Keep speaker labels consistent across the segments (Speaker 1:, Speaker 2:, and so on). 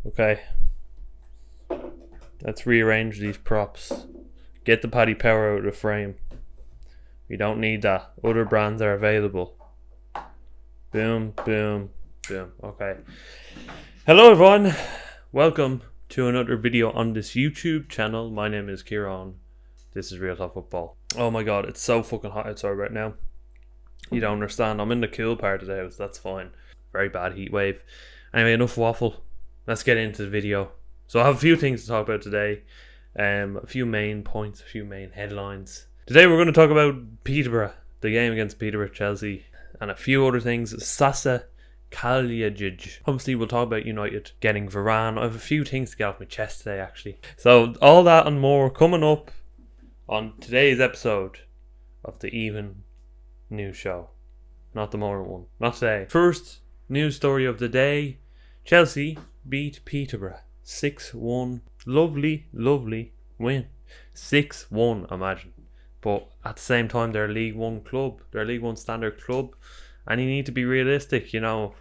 Speaker 1: Okay, let's rearrange these props. Get the Paddy Power out of the frame. We don't need that. Other brands are available. Boom, boom, boom. Okay. Hello everyone. Welcome to another video on this YouTube channel. My name is Kieran. This is Real Talk Football. Oh my god, it's so fucking hot outside right now. You don't understand. I'm in the cool part of the house. That's fine. Very bad heat wave. Anyway, enough waffle. Let's get into the video. So I have a few things to talk about today. A few main points, a few main headlines. Today we're going to talk about Peterborough, the game against Peterborough, Chelsea, and a few other things. Schalke Alternatives. Obviously we'll talk about United getting Varane. I have a few things to get off my chest today actually. So all that and more coming up on today's episode of the Even News Show. Not the morning one. Not today. First news story of the day. Chelsea beat Peterborough 6-1. Lovely, lovely win. 6-1, imagine. But at the same time, they're a League One club. They're a League One standard club. And you need to be realistic, you know.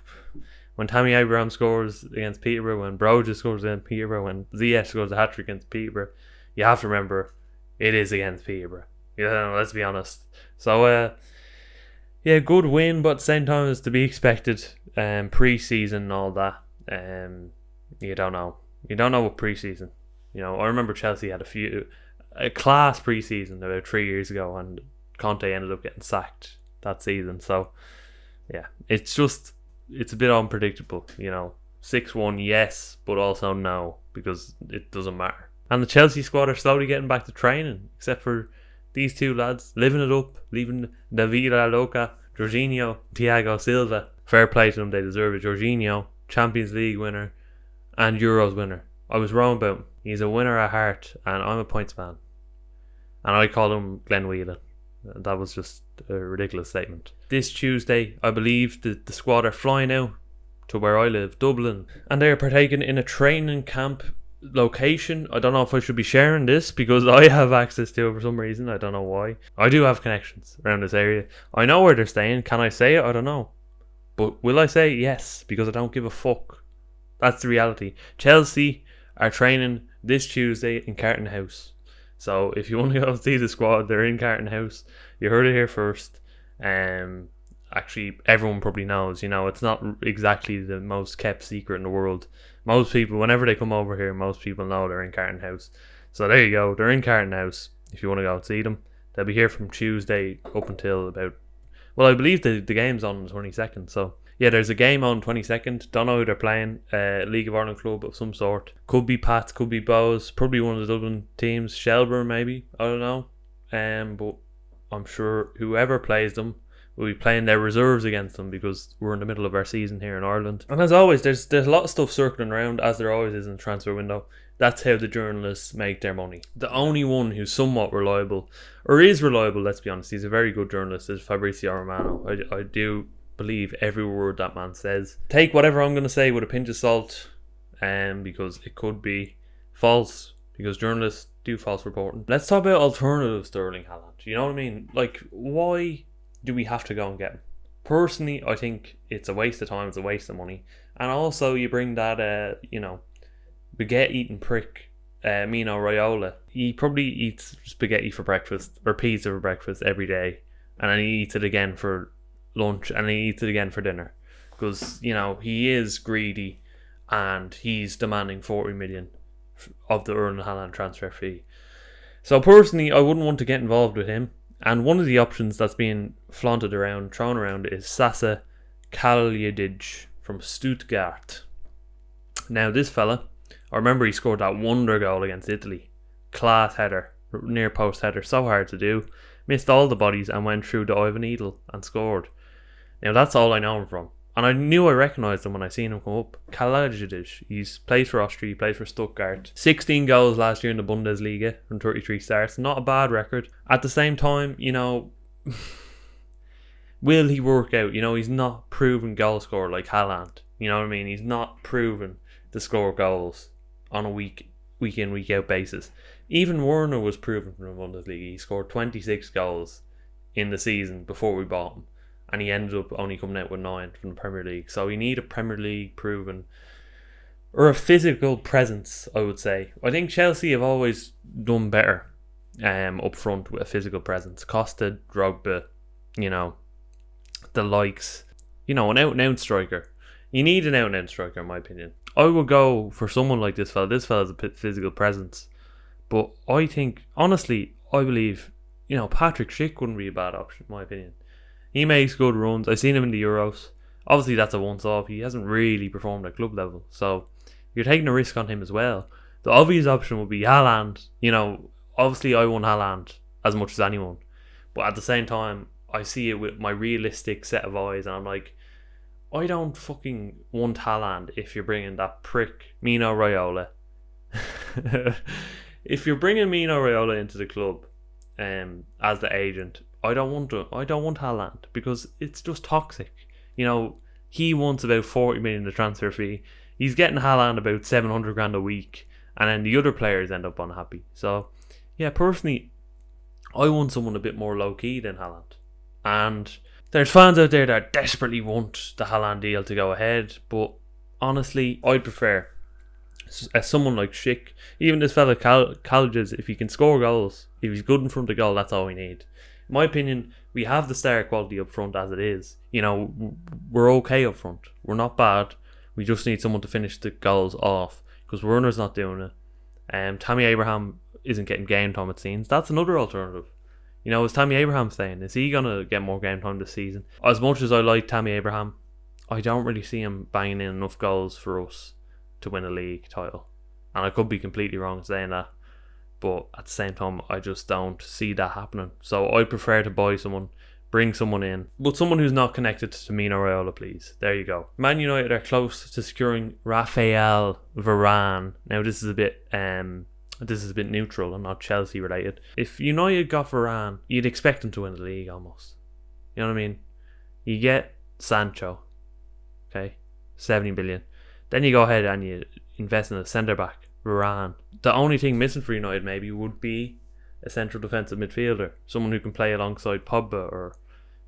Speaker 1: When Tammy Abraham scores against Peterborough, when Broja scores against Peterborough, when Ziyech scores a hat-trick against Peterborough, you have to remember it is against Peterborough. You know, let's be honest. So, yeah, good win, but at the same time, it's to be expected. Pre-season and all that. You don't know. You don't know what pre-season. You know, I remember Chelsea had a class pre-season about 3 years ago, and Conte ended up getting sacked that season. So, yeah, it's a bit unpredictable. You know, 6-1, yes, but also no, because it doesn't matter. And the Chelsea squad are slowly getting back to training, except for these two lads living it up, leaving La Vida Loca, Jorginho, Thiago Silva. Fair play to them, they deserve it. Jorginho, Champions League winner and Euros winner. I was wrong about him. He's a winner at heart, and I'm a points man. And I call him Glenn Whelan. That was just a ridiculous statement. This Tuesday, I believe the squad are flying out to where I live, Dublin, and they are partaking in a training camp location. I don't know if I should be sharing this because I have access to it for some reason. I don't know why. I do have connections around this area. I know where they're staying. Can I say it? I don't know. But will I say yes? Because I don't give a fuck. That's the reality. Chelsea are training this Tuesday in Carton House. So if you want to go see the squad, they're in Carton House. You heard it here first. Actually, everyone probably knows. You know, it's not exactly the most kept secret in the world. Most people, whenever they come over here, most people know they're in Carton House. So there you go. They're in Carton House. If you want to go and see them, they'll be here from Tuesday up until about. Well, I believe the game's on the 22nd. So yeah, there's a game on 22nd. Don't know who they're playing. League of Ireland club of some sort. Could be Pats, could be Bows. Probably one of the Dublin teams. Shelburne maybe. I don't know. But I'm sure whoever plays them will be playing their reserves against them because we're in the middle of our season here in Ireland. And as always, there's a lot of stuff circling around, as there always is in the transfer window. That's how the journalists make their money. The only one who's somewhat reliable, or is reliable, let's be honest, he's a very good journalist, is Fabrizio Romano. I do believe every word that man says. Take whatever I'm going to say with a pinch of salt, because it could be false, because journalists do false reporting. Let's talk about alternatives to Erling Haaland. You know what I mean? Like, why do we have to go and get him? Personally, I think it's a waste of time, it's a waste of money. And also, you bring that, baguette-eating prick, Mino Raiola. He probably eats spaghetti for breakfast, or pizza for breakfast every day. And then he eats it again for lunch, and he eats it again for dinner. Because, you know, he is greedy, and he's demanding 40 million of the Erling Haaland transfer fee. So personally, I wouldn't want to get involved with him. And one of the options that's being thrown around, is Schalke Alternatives from Stuttgart. Now, this fella, I remember he scored that wonder goal against Italy. Class header, near post header, so hard to do. Missed all the bodies and went through the eye of a needle and scored. Now, that's all I know him from. And I knew I recognised him when I seen him come up. Kalajdzic. He's played for Austria, he played for Stuttgart. 16 goals last year in the Bundesliga from 33 starts. Not a bad record. At the same time, you know, will he work out? You know, he's not proven goal scorer like Haaland. You know what I mean? He's not proven to score goals on a week in, week out basis. Even Werner was proven from the Bundesliga. He scored 26 goals in the season before we bought him. and he ended up only coming out with 9 from the Premier League. So you need a Premier League proven or a physical presence, I would say. I think Chelsea have always done better up front with a physical presence. Costa, Drogba, you know, the likes. You know, an out-and-out striker. You need an out-and-out striker, in my opinion. I would go for someone like this fella. This fella's a physical presence. But I think, honestly, I believe, you know, Patrick Schick wouldn't be a bad option, in my opinion. He makes good runs. I've seen him in the Euros. Obviously, that's a once-off. He hasn't really performed at club level. So, you're taking a risk on him as well. The obvious option would be Haaland. You know, obviously I want Haaland as much as anyone. But at the same time, I see it with my realistic set of eyes, and I'm like, I don't fucking want Haaland if you're bringing that prick Mino Raiola. If you're bringing Mino Raiola into the club as the agent, I don't want Haaland, because it's just toxic. You know, he wants about 40 million the transfer fee. He's getting Haaland about 700 grand a week, and then the other players end up unhappy. So, yeah, personally, I want someone a bit more low key than Haaland. And there's fans out there that desperately want the Haaland deal to go ahead, but honestly, I'd prefer as someone like Schick, even this fella Colleges, if he can score goals, if he's good in front of goal, that's all we need. In my opinion, we have the star quality up front as it is. You know, we're okay up front. We're not bad. We just need someone to finish the goals off, because Werner's not doing it. Tammy Abraham isn't getting game time, it seems. That's another alternative. You know, is Tammy Abraham staying? Is he going to get more game time this season? As much as I like Tammy Abraham, I don't really see him banging in enough goals for us to win a league title. And I could be completely wrong saying that, but at the same time, I just don't see that happening. So I prefer to buy someone, bring someone in, but someone who's not connected to Mino Raiola, please. There you go. Man United are close to securing Raphael Varane. Now this is a bit neutral and not Chelsea related. If United got Varane, you'd expect them to win the league almost. You know what I mean? You get Sancho, okay, 70 million. Then you go ahead and you invest in a centre back, Varane. The only thing missing for United maybe would be a central defensive midfielder, someone who can play alongside Pogba, or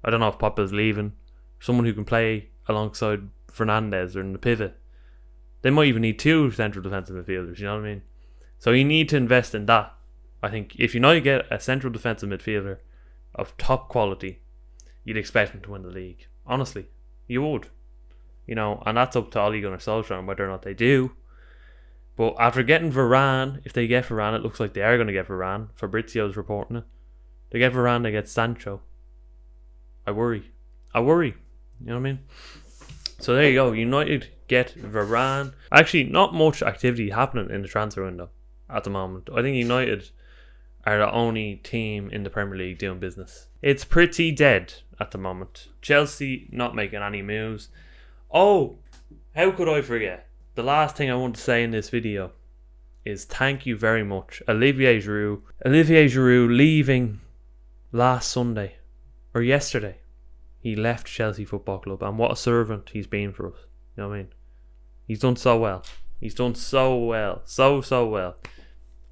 Speaker 1: I don't know if Pogba's leaving, someone who can play alongside Fernandes or in the pivot. They might even need two central defensive midfielders. You know what I mean? So you need to invest in that. I think if United get a central defensive midfielder of top quality, you'd expect them to win the league. Honestly, you would. You know, and that's up to Ole Gunnar Solskjaer and whether or not they do. But after getting Varane, if they get Varane, it looks like they are going to get Varane. Fabrizio's reporting it. They get Varane, they get Sancho. I worry. You know what I mean? So there you go. United get Varane. Actually, not much activity happening in the transfer window at the moment. I think United are the only team in the Premier League doing business. It's pretty dead at the moment. Chelsea not making any moves. Oh, how could I forget? The last thing I want to say in this video is thank you very much, Olivier Giroud. Olivier Giroud leaving last Sunday, or yesterday. He left Chelsea Football Club, and what a servant he's been for us. You know what I mean? He's done so well. He's done so well. So well.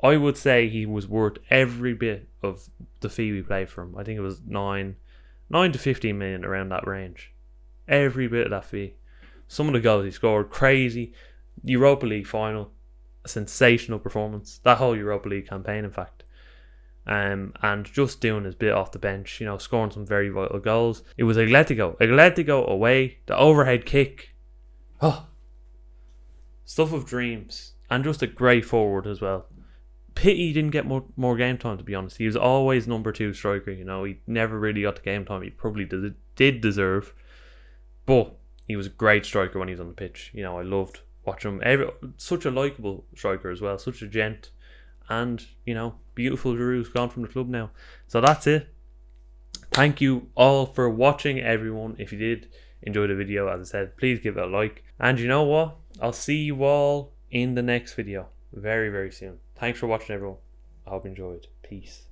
Speaker 1: I would say he was worth every bit of the fee we paid for him. I think it was 9 to 15 million, around that range. Every bit of that fee. Some of the goals he scored, crazy. Europa League final, a sensational performance. That whole Europa League campaign, in fact. And just doing his bit off the bench, you know, scoring some very vital goals. It was Atletico away, the overhead kick. Oh, stuff of dreams. And just a great forward as well. Pity he didn't get more game time, to be honest. He was always number 2 striker, you know. He never really got the game time he probably did deserve. But he was a great striker when he was on the pitch. You know, I loved watching him. Such a likeable striker as well. Such a gent. And, you know, beautiful Giroud's gone from the club now. So that's it. Thank you all for watching, everyone. If you did enjoy the video, as I said, please give it a like. And you know what? I'll see you all in the next video very, very soon. Thanks for watching, everyone. I hope you enjoyed. Peace.